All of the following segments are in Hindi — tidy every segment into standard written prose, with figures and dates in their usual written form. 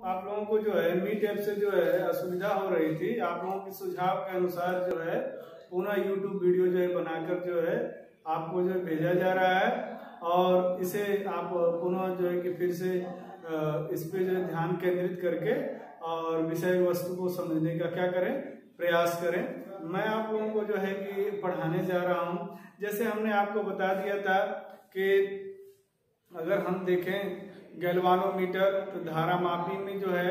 आप लोगों को जो है मीट ऐप से जो है असुविधा हो रही थी। आप लोगों के सुझाव के अनुसार जो है पुनः यूट्यूब वीडियो जो है बनाकर जो है आपको जो है भेजा जा रहा है और इसे आप पुनः जो है कि फिर से इस पे जो है ध्यान केंद्रित करके और विषय वस्तु को समझने का क्या करें, प्रयास करें। मैं आप लोगों को जो है कि पढ़ाने जा रहा हूँ। जैसे हमने आपको बता दिया था कि अगर हम देखें गैल्वानोमीटर तो धारा मापी में जो है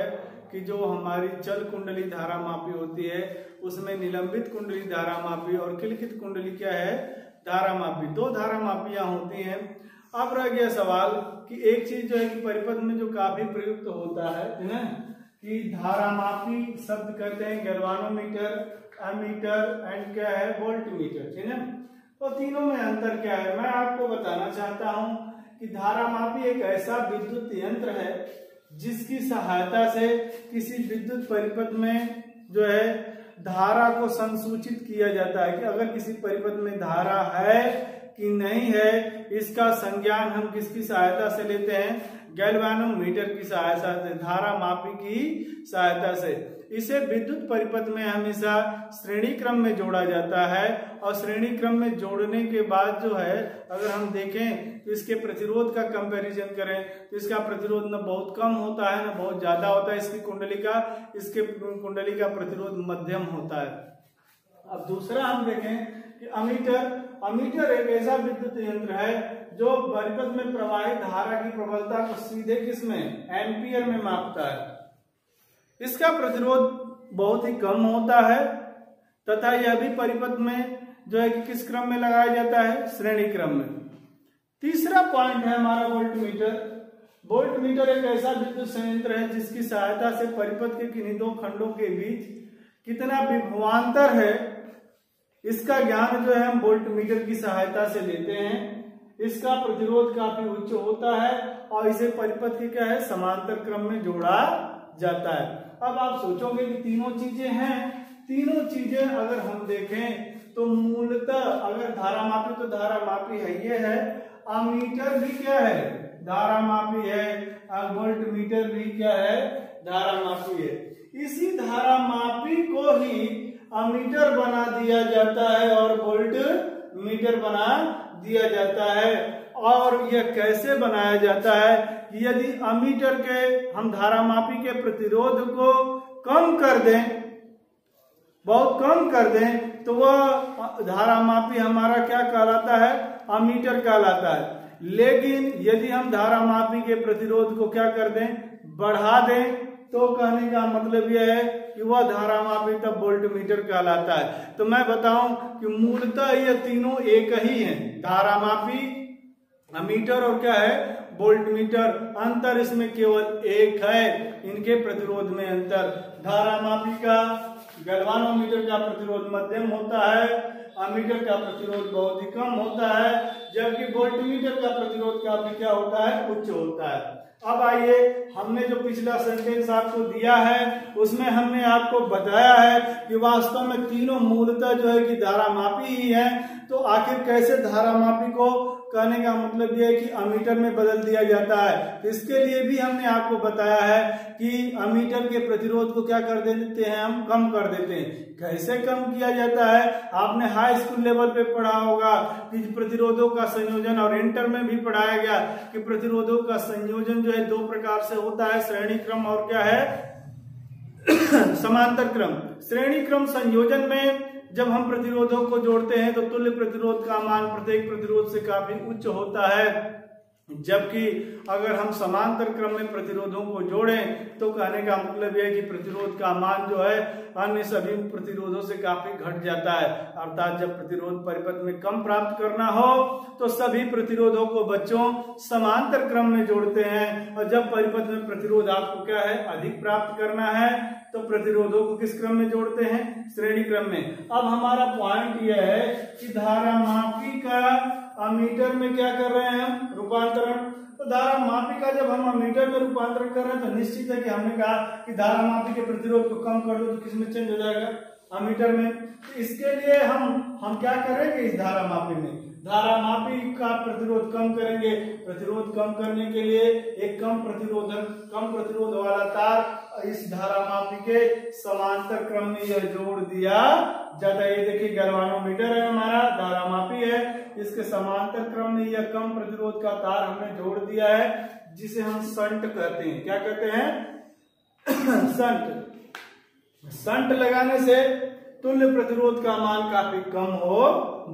कि जो हमारी चल कुंडली धारा मापी होती है उसमें निलंबित कुंडली धारा मापी और किलकित कुंडली क्या है, धारा मापी। दो धारा मापियां होती हैं। अब रह गया सवाल कि एक चीज जो है कि परिपथ में जो काफी प्रयुक्त होता है ना कि धारा मापी शब्द कहते हैं गैल्वानोमीटर, एमीटर एंड क्या है वोल्टमीटर, ठीक है। तो तीनों में अंतर क्या है मैं आपको बताना चाहता हूं कि धारा मापी एक ऐसा विद्युत यंत्र है जिसकी सहायता से किसी विद्युत परिपथ में जो है धारा को संसूचित किया जाता है कि अगर किसी परिपथ में धारा है कि नहीं है, इसका संज्ञान हम किसकी सहायता से लेते हैं, गैल्वानोमीटर की सहायता से, धारा मापी की सहायता से। इसे विद्युत परिपथ में हमेशा श्रेणी क्रम में जोड़ा जाता है और श्रेणी क्रम में जोड़ने के बाद जो है अगर हम देखें तो इसके प्रतिरोध का कंपैरिजन करें तो इसका प्रतिरोध न बहुत कम होता है न बहुत ज्यादा होता है। इसके कुंडली का प्रतिरोध मध्यम होता है। अब दूसरा हम देखें कि अमीटर एक ऐसा विद्युत यंत्र है जो परिपथ में प्रवाहित धारा की प्रबलता को सीधे किसमें, एम्पियर में मापता है। इसका प्रतिरोध बहुत ही कम होता है तथा यह भी परिपथ में जो है कि किस क्रम में लगाया जाता है, श्रेणी क्रम में। तीसरा पॉइंट है हमारा वोल्टमीटर। वोल्टमीटर एक ऐसा विद्युत संयंत्र है जिसकी सहायता से परिपथ के किन्हीं दो खंडों के बीच कितना विभवांतर है इसका ज्ञान जो है हम वोल्टमीटर की सहायता से लेते हैं। इसका प्रतिरोध काफी उच्च होता है और इसे परिपथ के क्या है, समांतर क्रम में जोड़ा जाता है। अब आप सोचोगे कि तीनों चीजें हैं, तीनों चीजें अगर हम देखें तो मूलतः अगर धारा मापी तो धारा मापी है ये है, अमीटर भी क्या है, धारा मापी है, और वोल्टमीटर भी क्या है, धारा मापी है। इसी धारा मापी को ही अमीटर बना दिया जाता है और वोल्ट मीटर बना दिया जाता है। और यह कैसे बनाया जाता है, यदि अमीटर के हम धारा मापी के प्रतिरोध को कम कर दें, बहुत कम कर दें, तो वह धारा मापी हमारा क्या कहलाता है, अमीटर कहलाता है। लेकिन यदि हम धारा मापी के प्रतिरोध को क्या कर दें, बढ़ा दें, तो कहने का मतलब यह है कि वह धारा मापी तब वोल्टमीटर कहलाता है। तो मैं बताऊं कि मूलतः ये तीनों एक ही हैं, धारा मापी, अमीटर और क्या है, वोल्टमीटर। अंतर इसमें केवल एक है, इनके प्रतिरोध में अंतर। धारा मापी का, गैल्वानोमीटर का प्रतिरोध मध्यम होता है, अमीटर का प्रतिरोध बहुत ही कम होता है, जबकि वोल्टमीटर का प्रतिरोध काफी क्या होता है, उच्च होता है। अब आइए, हमने जो पिछला सेंटेंस आपको दिया है उसमें हमने आपको बताया है कि वास्तव में तीनों मूलतः जो है कि धारा मापी ही है। तो आखिर कैसे धारा मापी को, कहने का मतलब यह है कि अमीटर में बदल दिया जाता है। तो इसके लिए भी हमने आपको बताया है कि अमीटर के प्रतिरोध को क्या कर देते हैं, हम कम कर देते हैं। कैसे कम किया जाता है, आपने हाई स्कूल लेवल पे पढ़ा होगा कि प्रतिरोधों का संयोजन, और इंटर में भी पढ़ाया गया कि प्रतिरोधों का संयोजन जो है दो प्रकार से होता है, श्रेणी क्रम और क्या है, समांतर क्रम। श्रेणी क्रम संयोजन में जब हम प्रतिरोधों को जोड़ते हैं तो तुल्य प्रतिरोध का मान प्रत्येक प्रतिरोध से काफी उच्च होता है, जबकि अगर हम समांतर क्रम में प्रतिरोधों को जोड़ें तो कहने का मतलब यह है कि प्रतिरोध का मान जो है अन्य सभी प्रतिरोधों से काफी घट जाता है। अर्थात जब प्रतिरोध परिपथ में कम प्राप्त करना हो तो सभी प्रतिरोधों को बच्चों समांतर क्रम में जोड़ते हैं, और जब परिपथ में प्रतिरोध आपको क्या है, अधिक प्राप्त करना है तो प्रतिरोधों को किस क्रम में जोड़ते हैं, श्रेणी क्रम में। अब हमारा पॉइंट यह है कि धारा मापी का अमीटर में क्या कर रहे हैं हम, रूपांतरण। तो धारा मापी का जब हम अमीटर में रूपांतरण कर रहे हैं तो निश्चित है कि हमने कहा कि धारा मापी के प्रतिरोध को कम कर दो तो किसमें चेंज हो जाएगा, अमीटर में। तो इसके लिए हम क्या करेंगे, इस धारा मापी में धारामापी का प्रतिरोध कम करेंगे। प्रतिरोध कम करने के लिए एक कम प्रतिरोध वाला तार इस धारामापी के समांतर क्रम में यह जोड़ दिया जाता है। ये देखिए गैल्वानोमीटर है हमारा, धारामापी है, इसके समांतर क्रम में यह कम प्रतिरोध का तार हमने जोड़ दिया है, जिसे हम शंट कहते हैं। क्या कहते हैं? शंट लगाने से तुल्य प्रतिरोध का मान काफी कम हो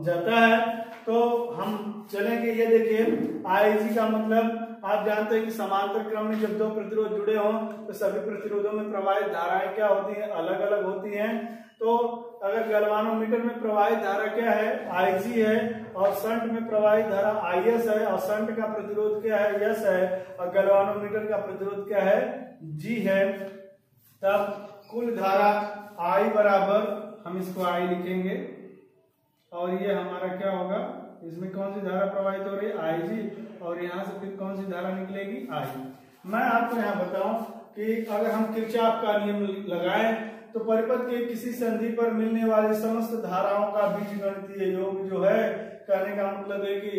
जाता है। तो हम चलेंगे, ये देखिए Ig का मतलब आप जानते हैं कि समांतर क्रम में जब दो प्रतिरोध जुड़े हों तो सभी प्रतिरोधों में प्रवाहित धाराएं क्या होती हैं? अलग अलग होती हैं। तो अगर गैल्वानोमीटर में प्रवाहित धारा क्या है? Ig है, और शंट में प्रवाहित धारा Is है, और शंट का प्रतिरोध क्या है? S है, और गैल्वानोमीटर का प्रतिरोध क्या है? G है। तब कुल धारा I बराबर, हम इसको I लिखेंगे, और ये हमारा क्या होगा? इसमें कौन सी धारा प्रवाहित हो रही है? Ig, और यहाँ से फिर कौन सी धारा निकलेगी? I। मैं आपको यहाँ बताऊं कि अगर हम किरचॉफ का नियम लगाएं तो परिपथ के किसी संधि पर मिलने वाली समस्त धाराओं का बीजगणितीय योग जो है, कहने का मतलब है कि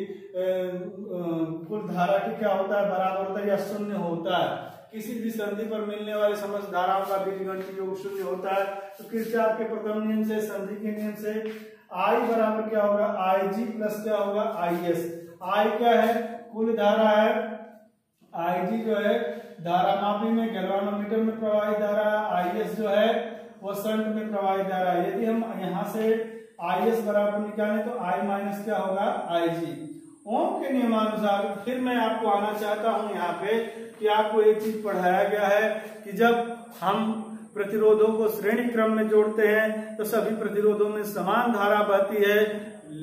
कुल धारा की क्या होता है? बराबर होता है या शून्य होता है। किसी भी संधि पर मिलने वाले समस्त धाराओं का बीजगणितीय योग शून्य होता है। तो किरचॉफ के प्रथम नियम से, संधि के नियम से I बराबर क्या होगा? Ig प्लस क्या होगा? Is। I क्या है? कुल धारा है। Ig जो है धारामापी में, गैल्वानोमीटर में प्रवाहित धारा। Is जो है वो शंट में प्रवाहित धारा। यदि हम यहाँ से Is बराबर निकालें तो I माइनस क्या होगा? Ig। ओम के नियमानुसार फिर मैं आपको आना चाहता हूं यहाँ पे कि आपको एक चीज पढ़ाया गया है कि जब हम प्रतिरोधों को श्रेणी क्रम में जोड़ते हैं तो सभी प्रतिरोधों में समान धारा बहती है,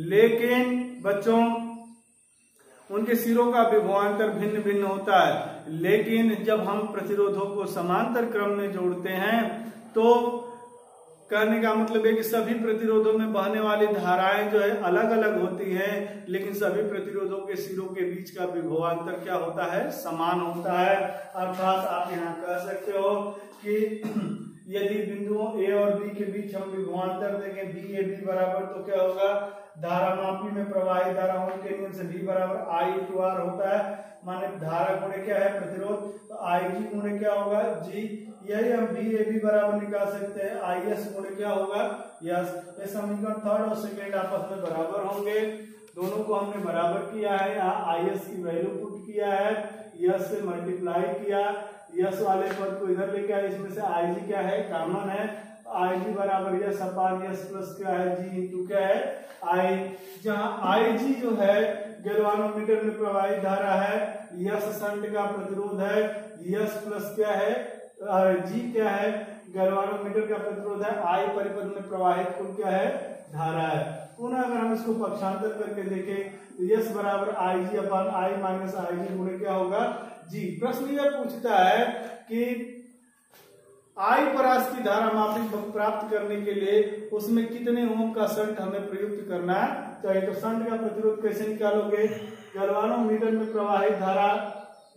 लेकिन बच्चों उनके सिरों का विभवांतर भिन्न भिन्न होता है। लेकिन जब हम प्रतिरोधों को समांतर क्रम में जोड़ते हैं तो कहने का मतलब है कि सभी प्रतिरोधों में बहने वाली धाराएं जो है अलग अलग होती हैं, लेकिन सभी प्रतिरोधों के सिरों के बीच का विभवांतर क्या होता है? समान होता है। अर्थात आप यहाँ कह सकते हो कि यदि बिंदुओं A और B के बीच हम विभवांतर देखें BAB बराबर, तो क्या होगा? धारामापी में प्रवाहित धाराओं के नियम से V बराबर I/R होता है। माने धारा गुणे क्या है? प्रतिरोध। तो Ig गुणे क्या होगा? G। यही हम BAB बराबर निकाल सकते हैं। Is गुणे क्या होगा? यस। ये समीकरण थर्ड और सेकेंड आपस में बराबर होंगे। दोनों को हमने बराबर किया है। यहाँ Is की वैल्यू पुट किया है, यस से मल्टीप्लाई किया, यस वाले पद को इधर लेके आए। इसमें से Ig क्या है? कॉमन है। Ig बराबर यस अपान यस प्लस क्या है? G इंटू क्या है? I। जहाँ Ig जो है गैल्वानोमीटर में प्रवाहित धारा है, यस शंट का प्रतिरोध है, यस प्लस क्या है? G क्या है? गैल्वानोमीटर का प्रतिरोध है, I परिपथ में प्रवाहित कुल क्या है? धारा है। पुनः अगर हम इसको पक्षांतर करके देखें तो यस बराबर Ig upon I minus Ig गुणे क्या होगा? G। प्रश्न यह पूछता है कि I परास की धारामापी प्राप्त करने के लिए उसमें कितने ओम का शंट हमें प्रयुक्त करना चाहिए। तो शंट का प्रतिरोध कैसे निकालोगे? गैल्वानोमीटर में प्रवाहित धारा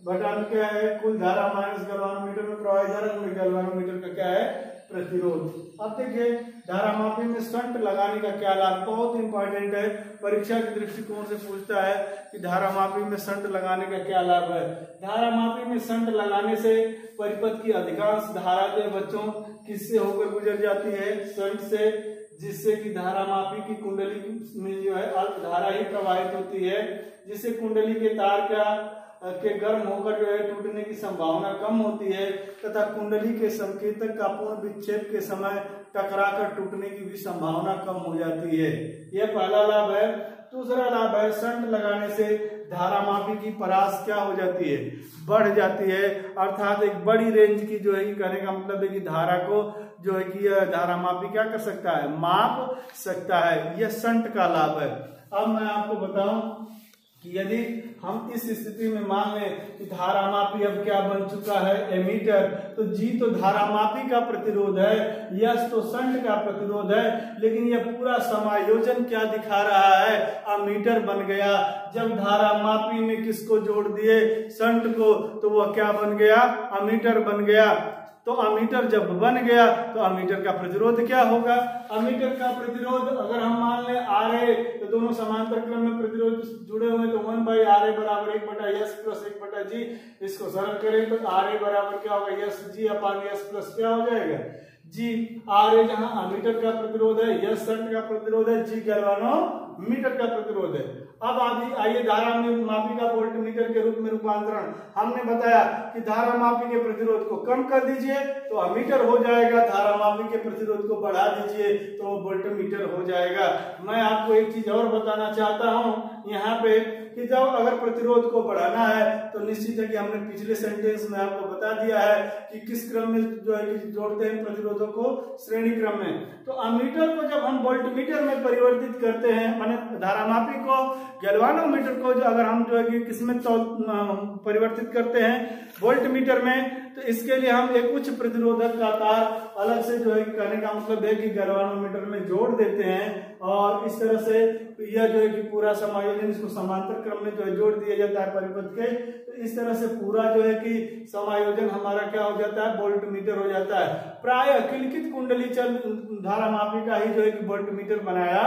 बटा क्या है? कुल धारा माइनस गैल्वानोमीटर में प्रवाहित धारा गुणे गैल्वानोमीटर का क्या है? प्रतिरोध। अब देखिए धारामापी में शंट लगाने का क्या लाभ? बहुत इंपॉर्टेंट है, परीक्षा के दृष्टिकोण से पूछता है कि धारामापी में शंट लगाने का क्या लाभ है। धारामापी में शंट लगाने से परिपथ की अधिकांश धारा जो बच्चों किससे होकर गुजर जाती है? शंट से, जिससे कि धारामापी की कुंडली में जो है अल्प धारा ही प्रवाहित होती है, जिससे कुंडली के तार के गर्म होकर जो है टूटने की संभावना कम होती है, तथा कुंडली के संकेतक का पूर्ण विक्षेप के समय टकराकर टूटने की भी संभावना कम हो जाती है। यह पहला लाभ है। दूसरा लाभ है शंट लगाने से धारामापी की परास क्या हो जाती है? बढ़ जाती है। अर्थात एक बड़ी रेंज की जो है कहने का मतलब है कि धारा को जो है कि धारामापी क्या कर सकता है? माप सकता है। यह शंट का लाभ है। अब मैं आपको बताऊं कि यदि हम इस स्थिति में मान लें कि धारामापी अब क्या बन चुका है, एमीटर। तो जी तो धारामापी का प्रतिरोध है, यस तो शंट का प्रतिरोध है, लेकिन यह पूरा समायोजन क्या दिखा रहा है, अमीटर बन गया। जब धारामापी में किसको जोड़ दिए, शंट को, तो वह क्या बन गया, अमीटर बन गया। तो अमीटर जब बन गया तो अमीटर का प्रतिरोध क्या होगा, अमीटर का प्रतिरोध अगर हम मान लें RA, तो दोनों समांतर क्रम में प्रतिरोध जुड़े हुए, तो 1/RA बराबर 1/S प्लस 1/G। इसको सरल करें तो RA बराबर क्या होगा, SG/S प्लस क्या हो जाएगा, G। RA जहां अमीटर का प्रतिरोध है, S शंट का प्रतिरोध है, G गैल्वानोमीटर का प्रतिरोध है। अब आइए धारामापी का वोल्टमीटर के रूप में रूपांतरण। हमने बताया कि धारामापी के प्रतिरोध को कम कर दीजिए तो अमीटर हो जाएगा, धारामापी के प्रतिरोध को बढ़ा दीजिए तो वोल्टमीटर हो जाएगा। मैं आपको एक चीज और बताना चाहता हूं यहाँ पे कि जब अगर प्रतिरोध को बढ़ाना है तो निश्चित है कि हमने पिछले सेंटेंस में आपको बता दिया है कि किस क्रम में जो है कि जोड़ते हैं प्रतिरोधों को, श्रेणी क्रम में। तो अमीटर को जब हम वोल्टमीटर में परिवर्तित करते हैं, माने धारामापी को गैल्वानोमीटर को जो अगर हम जो है कि किसमें परिवर्तित करते हैं, वोल्टमीटर में, तो इसके लिए हम एक उच्च प्रतिरोधक का तार अलग से जो है कहने का मतलब है कि गैल्वानोमीटर में जोड़ देते हैं, और इस तरह से यह जो है कि पूरा समायोजन इसको समांतर क्रम में जो है जोड़ दिया जाता है परिपथ के। तो इस तरह से पूरा जो है कि समायोजन हमारा क्या हो जाता है, वोल्टमीटर हो जाता है। प्राय किलकित कुंडली चल धारामापी का ही जो है कि वोल्टमीटर बनाया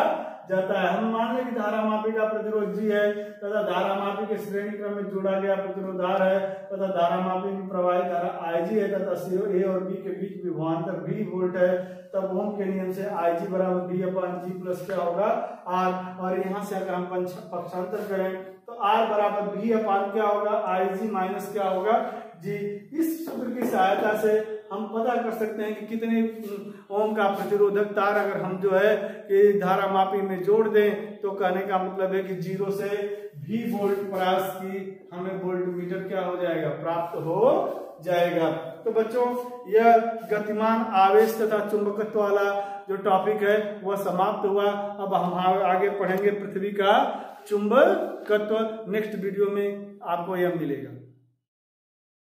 जाता है। हम मान लें कि धारामापी का प्रतिरोध G है तथा धारामापी के श्रेणी क्रम में जोड़ा गया प्रतिरोध R है तथा धारामापी की प्रवाहित धारा IG है तथा A और B के बीच विभवांतर V वोल्ट है। तब ओम के नियम से IG बराबर V/G प्लस क्या होगा, R। और यहाँ से अगर हम पक्षांतर करें तो R बराबर V/ क्या होगा, IG माइनस क्या होगा, G। इस सूत्र की सहायता से हम पता कर सकते हैं कि कितने ओम का प्रतिरोधक तार अगर हम जो है कि धारामापी में जोड़ दें तो कहने का मतलब है कि 0 से V वोल्ट प्रास की हमें वोल्टमीटर क्या हो जाएगा, प्राप्त हो जाएगा। तो बच्चों यह गतिमान आवेश तथा चुंबकत्व वाला जो टॉपिक है वह समाप्त हुआ। अब हम आगे पढ़ेंगे पृथ्वी का चुंबकत्व। नेक्स्ट वीडियो में आपको यह मिलेगा।